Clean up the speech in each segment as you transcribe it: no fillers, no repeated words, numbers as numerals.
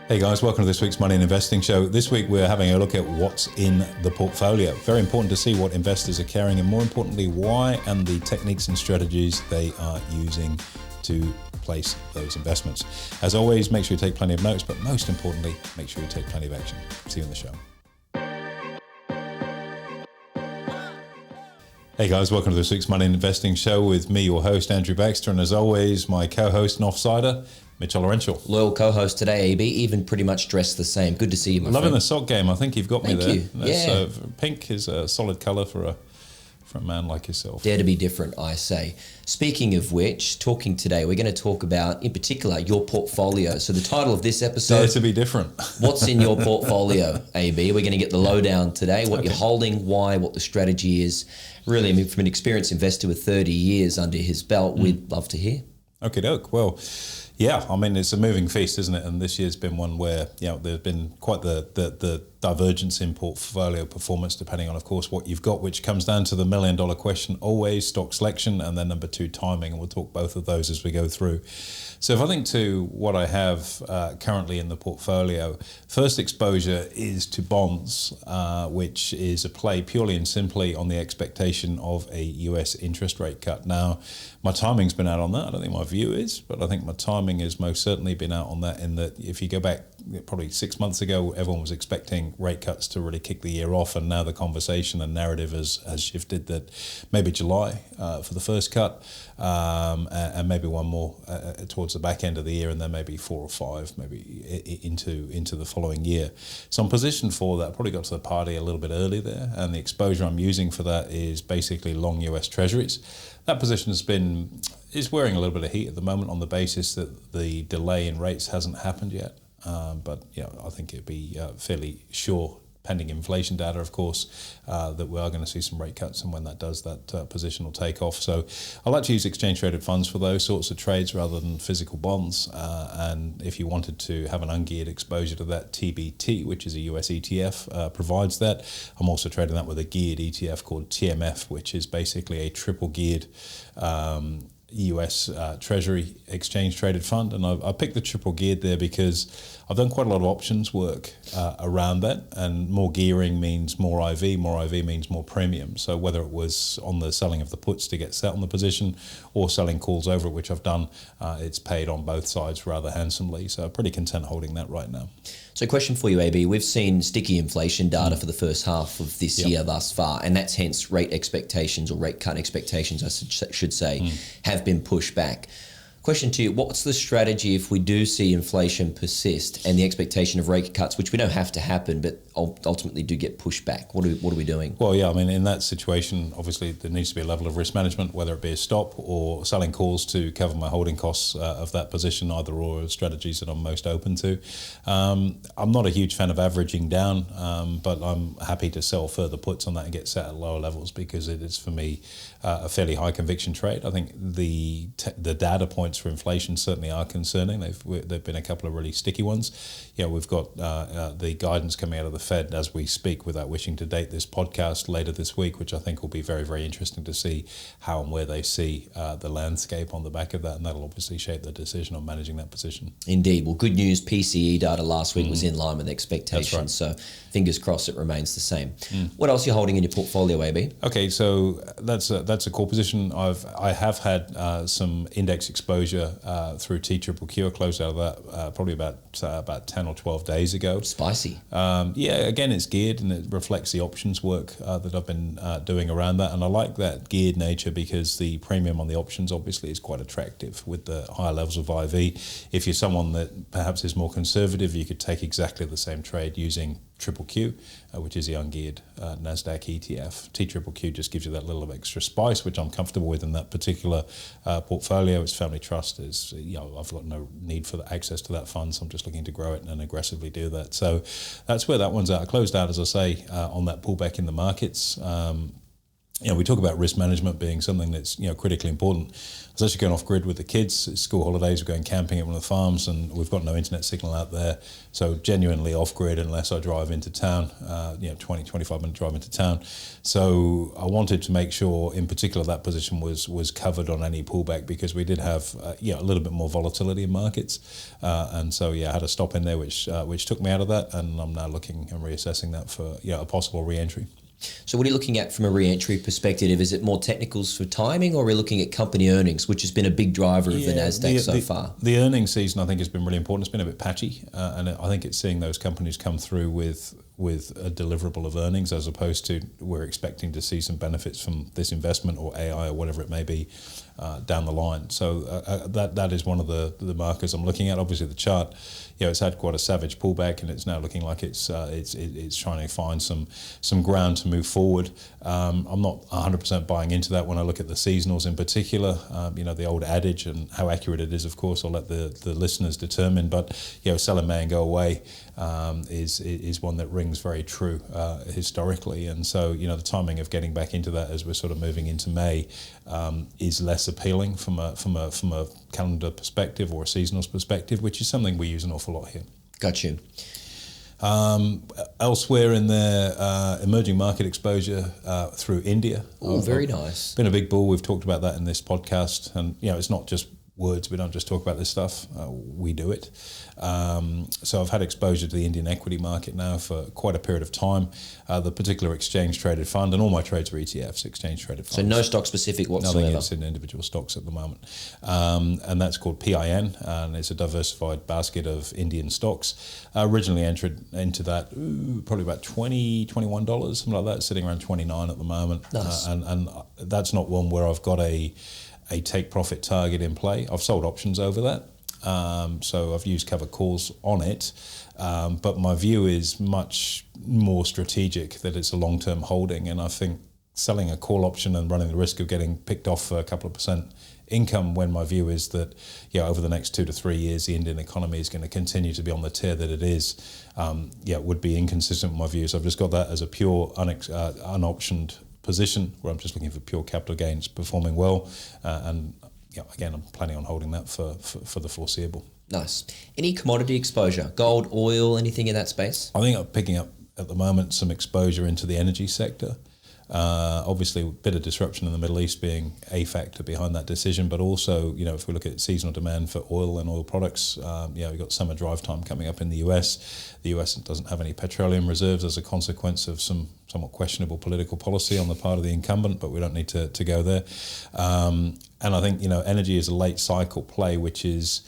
Hey guys, welcome to this week's Money and Investing Show. This week we're having a look at what's in the portfolio. Very important to see what investors are carrying and more importantly why and the techniques and strategies they are using to place those investments. As always, make sure you take plenty of notes, but most importantly, make sure you take plenty of action. See you in the show. Hey guys, welcome to this week's Money and Investing Show with me, your host, Andrew Baxter, and as always, my co-host and offsider, Mitchell Reentry. Loyal co-host today, AB, even pretty much dressed the same. Good to see you, my Loving friend. the sock game. I think you've got Thank me there. you. Yeah. Pink is a solid colour for a man like yourself. Dare to be different, I say. Speaking of which, talking today, we're going to talk about, in particular, your portfolio. So the title of this episode... Dare to be different. What's in your portfolio, AB? We're going to get the lowdown today, what you're holding, why, what the strategy is. Really, I mean, from an experienced investor with 30 years under his belt, we'd love to hear. Okie doke. Well... yeah, I mean, it's a moving feast, isn't it? And this year's been one where, there's been quite the divergence in portfolio performance, depending on, of course, what you've got, which comes down to the $1 million question, always stock selection, and then number two, timing. And we'll talk both of those as we go through. So if I think to what I have currently in the portfolio, first exposure is to bonds, which is a play purely and simply on the expectation of a US interest rate cut. Now, my timing's been out on that. I don't think my view is, but I think my timing has most certainly been out on that in that if you go back probably 6 months ago, everyone was expecting rate cuts to really kick the year off, and now the conversation and narrative has shifted that maybe July for the first cut, and maybe one more towards the back end of the year, and then maybe 4 or 5 maybe into the following year. So I'm positioned for that. I probably got to the party a little bit early there, and the exposure I'm using for that is basically long US Treasuries. That position is wearing a little bit of heat at the moment on the basis that the delay in rates hasn't happened yet. But I think it'd be fairly sure, pending inflation data, of course, that we are going to see some rate cuts, and when that does, that position will take off. So I like to use exchange-traded funds for those sorts of trades rather than physical bonds. And if you wanted to have an ungeared exposure to that, TBT, which is a US ETF, provides that. I'm also trading that with a geared ETF called TMF, which is basically a triple geared US Treasury exchange traded fund, and I picked the triple geared there because I've done quite a lot of options work around that, and more gearing means more IV means more premium. So whether it was on the selling of the puts to get set on the position or selling calls over it, which I've done, it's paid on both sides rather handsomely. So I'm pretty content holding that right now. So question for you, AB. We've seen sticky inflation data for the first half of this year thus far, and that's hence rate expectations or rate cut expectations, I should say, have been pushed back. Question to you, what's the strategy if we do see inflation persist and the expectation of rate cuts, which we don't have to happen, but ultimately do get pushed back? What are we doing? Well, yeah, I mean, in that situation, obviously there needs to be a level of risk management, whether it be a stop or selling calls to cover my holding costs of that position, either or strategies that I'm most open to. I'm not a huge fan of averaging down, but I'm happy to sell further puts on that and get set at lower levels because it is, for me, a fairly high conviction trade. I think the data points for inflation certainly are concerning. There've been a couple of really sticky ones. We've got the guidance coming out of the Fed as we speak, without wishing to date this podcast, later this week, which I think will be very, very interesting to see how and where they see the landscape on the back of that, and that'll obviously shape the decision on managing that position. Indeed. Well, good news, PCE data last week was in line with expectations, That's right. So fingers crossed it remains the same. What else are you holding in your portfolio, AB? Okay, so that's a core position. I have had some index exposure through TQQQ. I closed out of that probably about 10 or 12 days ago. Spicy. Again, it's geared and it reflects the options work that I've been doing around that, and I like that geared nature because the premium on the options obviously is quite attractive with the higher levels of IV. If you're someone that perhaps is more conservative, you could take exactly the same trade using QQQ, which is the ungeared NASDAQ ETF. TQQQ just gives you that little extra spice, which I'm comfortable with in that particular portfolio. It's family trust. I've got no need for the access to that fund, so I'm just looking to grow it and aggressively do that. So that's where that one's at. I closed out, as I say, on that pullback in the markets. we talk about risk management being something that's critically important. I was actually going off grid with the kids. It's school holidays. We're going camping at one of the farms, and we've got no internet signal out there. So genuinely off grid unless I drive into town. 20-25 minute drive into town. So I wanted to make sure, in particular, that position was covered on any pullback, because we did have a little bit more volatility in markets, and so I had a stop in there which took me out of that, and I'm now looking and reassessing that for a possible re-entry. So what are you looking at from a re-entry perspective? Is it more technicals for timing, or are we looking at company earnings, which has been a big driver of the NASDAQ so far? The earnings season, I think, has been really important. It's been a bit patchy, and I think it's seeing those companies come through with a deliverable of earnings, as opposed to we're expecting to see some benefits from this investment or AI or whatever it may be down the line. So that is one of the markers I'm looking at. Obviously, the chart, it's had quite a savage pullback, and it's now looking like it's trying to find some ground to move forward. I'm not 100% buying into that when I look at the seasonals in particular. The old adage, and how accurate it is, of course, I'll let the listeners determine. But sell in May and go away is one that rings very true historically, and so the timing of getting back into that as we're sort of moving into May is less appealing from a calendar perspective or a seasonals perspective, which is something we use an awful lot here. Got you. Elsewhere in their emerging market exposure through India. Oh, very nice. Been a big bull. We've talked about that in this podcast, and it's not just words. We don't just talk about this stuff. We do it. So I've had exposure to the Indian equity market now for quite a period of time. The particular exchange traded fund, and all my trades are ETFs, exchange traded funds. So no stock specific whatsoever. Nothing. It's in individual stocks at the moment, and that's called PIN, and it's a diversified basket of Indian stocks. I originally entered into that probably about $21, something like that, sitting around 29 at the moment. Nice. And that's not one where I've got a take profit target in play. I've sold options over that, so I've used cover calls on it, but my view is much more strategic, that it's a long-term holding, and I think selling a call option and running the risk of getting picked off for a couple of percent income, when my view is that over the next 2 to 3 years the Indian economy is going to continue to be on the tear that it is, would be inconsistent with my view. So I've just got that as a pure unoptioned position, where I'm just looking for pure capital gains, performing well, and again, I'm planning on holding that for the foreseeable. Nice. Any commodity exposure? Gold, oil, anything in that space? I think I'm picking up at the moment some exposure into the energy sector. Obviously, a bit of disruption in the Middle East being a factor behind that decision, but also, if we look at seasonal demand for oil and oil products, we've got summer drive time coming up in the US. The US doesn't have any petroleum reserves as a consequence of some somewhat questionable political policy on the part of the incumbent, but we don't need to go there. And I think, energy is a late cycle play, which is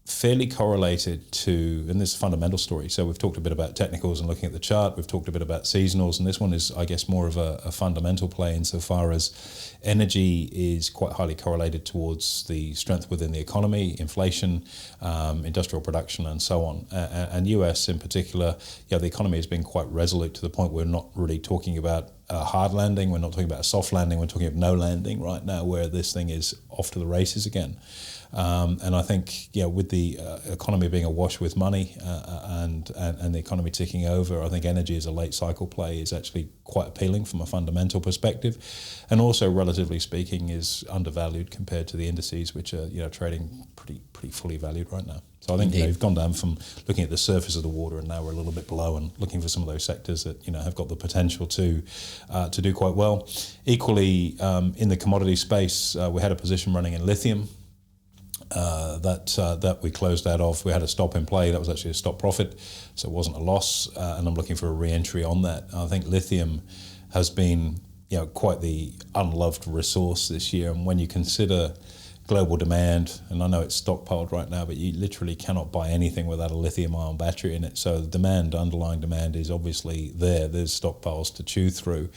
fairly correlated to, and this is a fundamental story. So we've talked a bit about technicals and looking at the chart. We've talked a bit about seasonals, and this one is, I guess, more of a fundamental play insofar as energy is quite highly correlated towards the strength within the economy, inflation, industrial production, and so on. And US in particular, the economy has been quite resolute to the point where we're not really talking about a hard landing. We're not talking about a soft landing. We're talking of no landing right now, where this thing is off to the races again. And I think, with the economy being awash with money and the economy ticking over, I think energy as a late cycle play is actually quite appealing from a fundamental perspective, and also, relatively speaking, is undervalued compared to the indices, which are trading pretty fully valued right now. So I think we've gone down from looking at the surface of the water, and now we're a little bit below, and looking for some of those sectors that have got the potential to do quite well. Equally, in the commodity space, we had a position running in lithium. That we closed out of. We had a stop in play. That was actually a stop profit, so it wasn't a loss, and I'm looking for a re-entry on that. I think lithium has been quite the unloved resource this year, and when you consider global demand, and I know it's stockpiled right now, but you literally cannot buy anything without a lithium-ion battery in it. So the underlying demand is obviously there. There's stockpiles to chew through,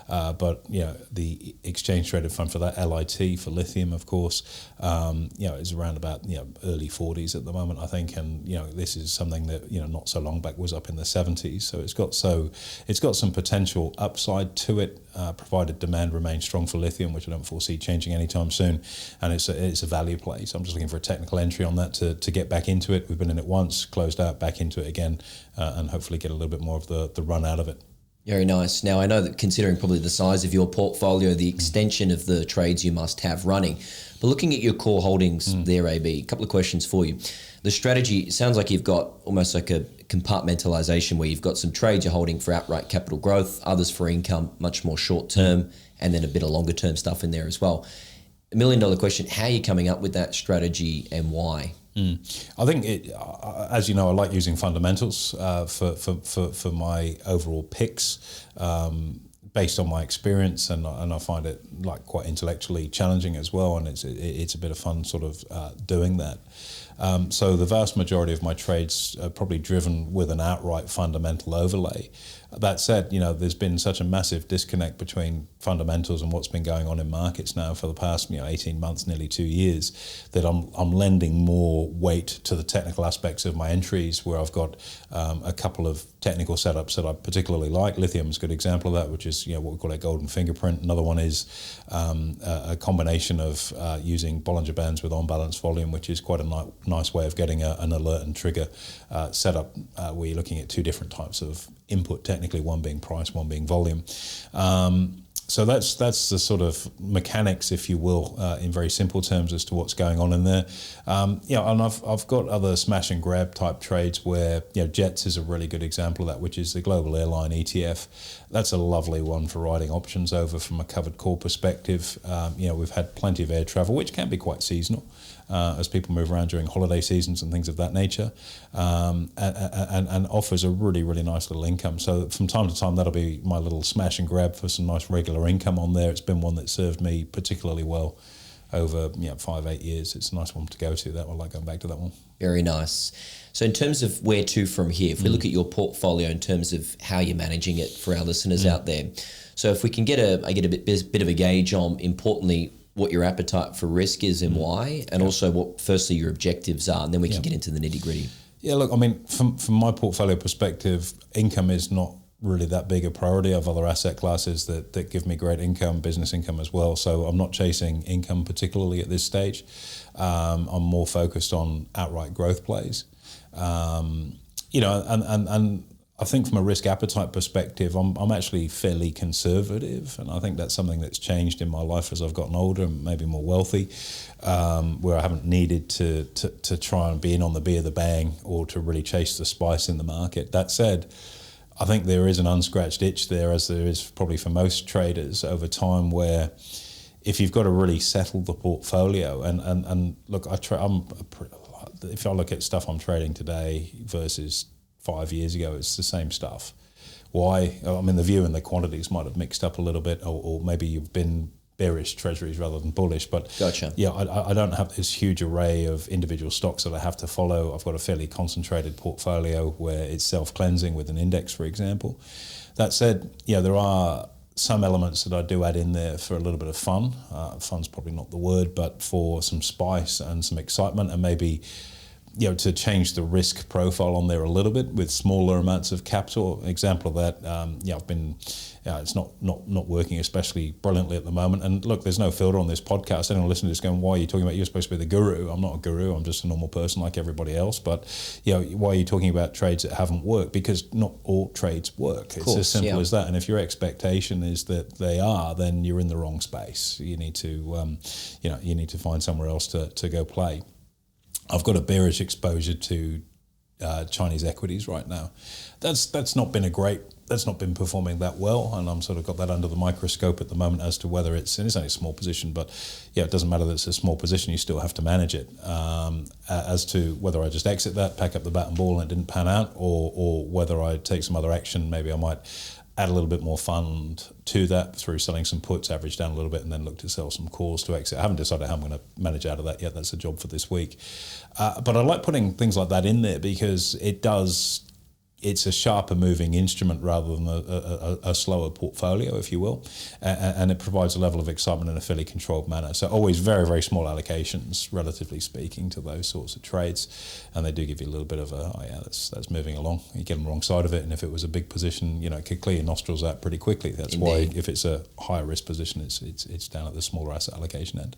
but the exchange-traded fund for that, LIT for lithium, of course, is around about early 40s at the moment, I think, and this is something that not so long back was up in the 70s. So it's got some potential upside to it, provided demand remains strong for lithium, which I don't foresee changing anytime soon, and it's a value play. So I'm just looking for a technical entry on that to get back into it. We've been in it once, closed out, back into it again, and hopefully get a little bit more of the run out of it. Very nice. Now, I know that considering probably the size of your portfolio, the extension of the trades you must have running, but looking at your core holdings there, AB, a couple of questions for you. The strategy, it sounds like you've got almost like a compartmentalization where you've got some trades you're holding for outright capital growth, others for income, much more short term, and then a bit of longer term stuff in there as well. $1 million question, how are you coming up with that strategy and why? I think as you know, I like using fundamentals for my overall picks, based on my experience, and I find it like quite intellectually challenging as well, and it's a bit of fun sort of doing that. So the vast majority of my trades are probably driven with an outright fundamental overlay. That said, there's been such a massive disconnect between fundamentals and what's been going on in markets now for the past 18 months, nearly 2 years, that I'm lending more weight to the technical aspects of my entries, where I've got a couple of technical setups that I particularly like. Lithium's a good example of that, which is what we call a golden fingerprint. Another one is a combination of using Bollinger Bands with on-balance volume, which is quite a nice way of getting an alert and trigger setup where you're looking at two different types of input, technically, one being price, one being volume. So that's the sort of mechanics, if you will, in very simple terms as to what's going on in there. And I've got other smash and grab type trades where Jets is a really good example of that, which is the global airline ETF. That's a lovely one for riding options over from a covered call perspective. We've had plenty of air travel, which can be quite seasonal. As people move around during holiday seasons and things of that nature, and offers a really, really nice little income. So from time to time, that'll be my little smash and grab for some nice regular income on there. It's been one that served me particularly well over 5-8 years. It's a nice one to go to. That one, I like going back to that one. Very nice. So in terms of where to from here, if we look at your portfolio in terms of how you're managing it for our listeners out there, so if we can get a bit of a gauge on, importantly, what your appetite for risk is and why, and also what, firstly, your objectives are, and then we can get into the nitty gritty. Yeah, look, I mean, from my portfolio perspective, income is not really that big a priority. I have other asset classes that give me great income, business income as well. So I'm not chasing income particularly at this stage. I'm more focused on outright growth plays. And I think from a risk appetite perspective, I'm actually fairly conservative, and I think that's something that's changed in my life as I've gotten older and maybe more wealthy, where I haven't needed to try and be in on the beer, the bang, or to really chase the spice in the market. That said, I think there is an unscratched itch there, as there is probably for most traders over time, where if you've got to really settle the portfolio, and look, if I look at stuff I'm trading today versus 5 years ago, it's the same stuff. Why? I mean, the view and the quantities might have mixed up a little bit, or maybe you've been bearish treasuries rather than bullish. But gotcha. Yeah, I don't have this huge array of individual stocks that I have to follow. I've got a fairly concentrated portfolio where it's self-cleansing with an index, for example. That said, there are some elements that I do add in there for a little bit of fun. Fun's probably not the word, but for some spice and some excitement, and maybe to change the risk profile on there a little bit with smaller amounts of capital. Example of that, I've been, it's not working especially brilliantly at the moment. And look, there's no filter on this podcast. Anyone listening to this going, why are you talking about, you're supposed to be the guru? I'm not a guru. I'm just a normal person like everybody else. But, why are you talking about trades that haven't worked? Because not all trades work. It's as simple as that. And if your expectation is that they are, then you're in the wrong space. You need to, you need to find somewhere else to go play. I've got a bearish exposure to Chinese equities right now. That's not been performing that well, and I'm sort of got that under the microscope at the moment as to whether it's only a small position, but it doesn't matter that it's a small position, you still have to manage it. As to whether I just exit that, pack up the bat and ball and it didn't pan out, or whether I take some other action, maybe I might add a little bit more fund to that through selling some puts, average down a little bit, and then look to sell some calls to exit. I haven't decided how I'm going to manage out of that yet. That's a job for this week. But I like putting things like that in there because it's a sharper moving instrument rather than a slower portfolio, if you will, and it provides a level of excitement in a fairly controlled manner. So always very, very small allocations, relatively speaking, to those sorts of trades, and they do give you a little bit of that's moving along. You get on the wrong side of it, and if it was a big position, it could clear your nostrils out pretty quickly. That's Indeed. Why if it's a higher risk position, it's down at the smaller asset allocation end.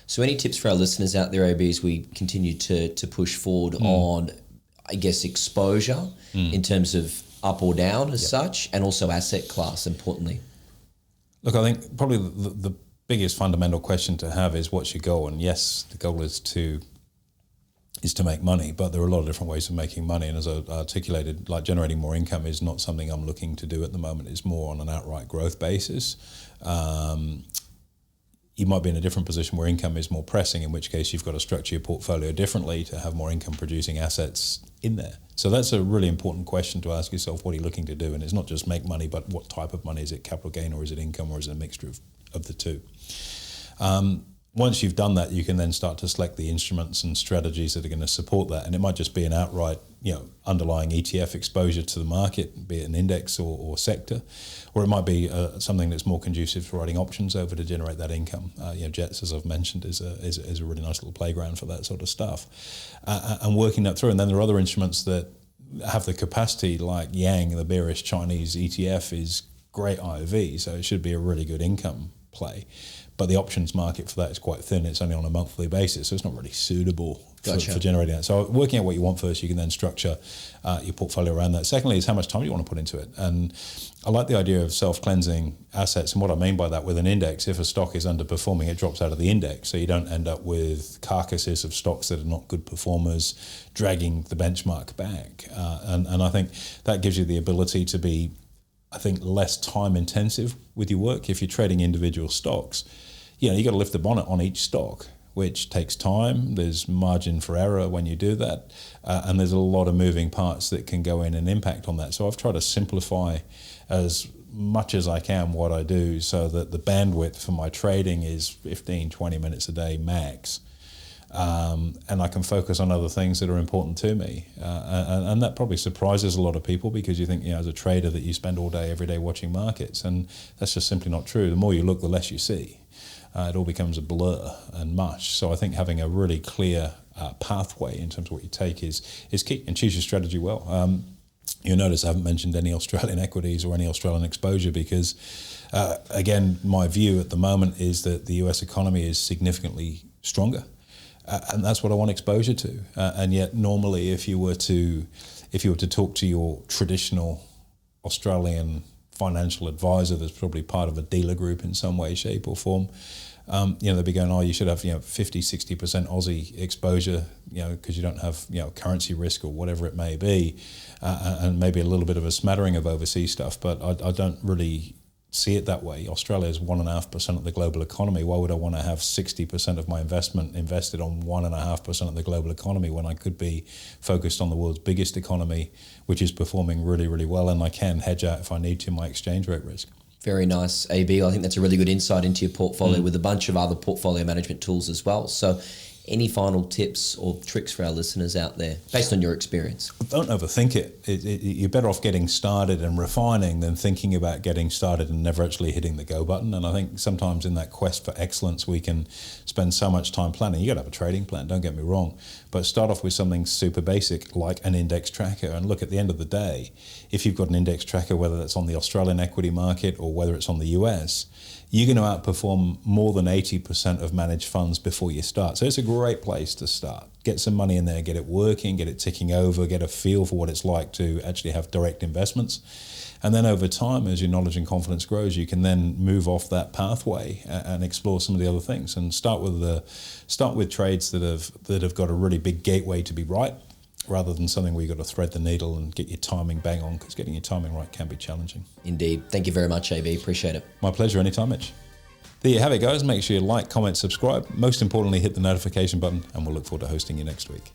So any tips for our listeners out there, AB, as we continue to push forward on, I guess, exposure in terms of up or down as such, and also asset class, importantly? Look, I think probably the biggest fundamental question to have is what's your goal? And yes, the goal is to make money, but there are a lot of different ways of making money. And as I articulated, like generating more income is not something I'm looking to do at the moment. It's more on an outright growth basis. You might be in a different position where income is more pressing, in which case you've got to structure your portfolio differently to have more income producing assets in there. So that's a really important question to ask yourself. What are you looking to do? And it's not just make money, but what type of money? Is it capital gain, or is it income, or is it a mixture of the two? Once you've done that, you can then start to select the instruments and strategies that are going to support that. And it might just be an outright, underlying ETF exposure to the market, be it an index or sector, or it might be something that's more conducive to writing options over to generate that income. Jets, as I've mentioned, is a really nice little playground for that sort of stuff, and working that through. And then there are other instruments that have the capacity, like Yang, the bearish Chinese ETF, is great IOV, so it should be a really good income play. But the options market for that is quite thin. It's only on a monthly basis, so it's not really suitable for generating that. So working out what you want first, you can then structure your portfolio around that. Secondly is how much time you want to put into it. And I like the idea of self-cleansing assets. And what I mean by that, with an index, if a stock is underperforming, it drops out of the index. So you don't end up with carcasses of stocks that are not good performers dragging the benchmark back. And I think that gives you the ability to be, less time intensive with your work. If you're trading individual stocks, you got to lift the bonnet on each stock, which takes time. There's margin for error when you do that, and there's a lot of moving parts that can go in and impact on that. So I've tried to simplify as much as I can what I do, so that the bandwidth for my trading is 15, 20 minutes a day max, and I can focus on other things that are important to me. And that probably surprises a lot of people, because you think, as a trader, that you spend all day, every day watching markets, and that's just simply not true. The more you look, the less you see. It all becomes a blur and mush. So I think having a really clear pathway in terms of what you take is key, and choose your strategy well. You'll notice I haven't mentioned any Australian equities or any Australian exposure, because, again, my view at the moment is that the US economy is significantly stronger. And that's what I want exposure to. And yet, normally, if you were to talk to your traditional Australian financial advisor that's probably part of a dealer group in some way, shape or form, they'd be going, you should have 50, 60% Aussie exposure, because you don't have currency risk or whatever it may be, and maybe a little bit of a smattering of overseas stuff. But I don't really see it that way. Australia is 1.5% of the global economy. Why would I want to have 60% of my investment invested on 1.5% of the global economy when I could be focused on the world's biggest economy, which is performing really, really well, and I can hedge out, if I need to, my exchange rate risk. Very nice, AB. I think that's a really good insight into your portfolio with a bunch of other portfolio management tools as well. So any final tips or tricks for our listeners out there based on your experience? Don't overthink it. You're better off getting started and refining than thinking about getting started and never actually hitting the go button. And I think sometimes in that quest for excellence, we can spend so much time planning. You got to have a trading plan, don't get me wrong, but start off with something super basic like an index tracker. And look, at the end of the day, if you've got an index tracker, whether that's on the Australian equity market or whether it's on the US, you're going to outperform more than 80% of managed funds before you start. So it's a great place to start. Get some money in there, get it working, get it ticking over, get a feel for what it's like to actually have direct investments. And then over time, as your knowledge and confidence grows, you can then move off that pathway and explore some of the other things. And start with trades that have got a really big gateway to be right, rather than something where you've got to thread the needle and get your timing bang on, because getting your timing right can be challenging. Indeed. Thank you very much, AB. Appreciate it. My pleasure. Anytime, Mitch. There you have it, guys. Make sure you like, comment, subscribe. Most importantly, hit the notification button, and we'll look forward to hosting you next week.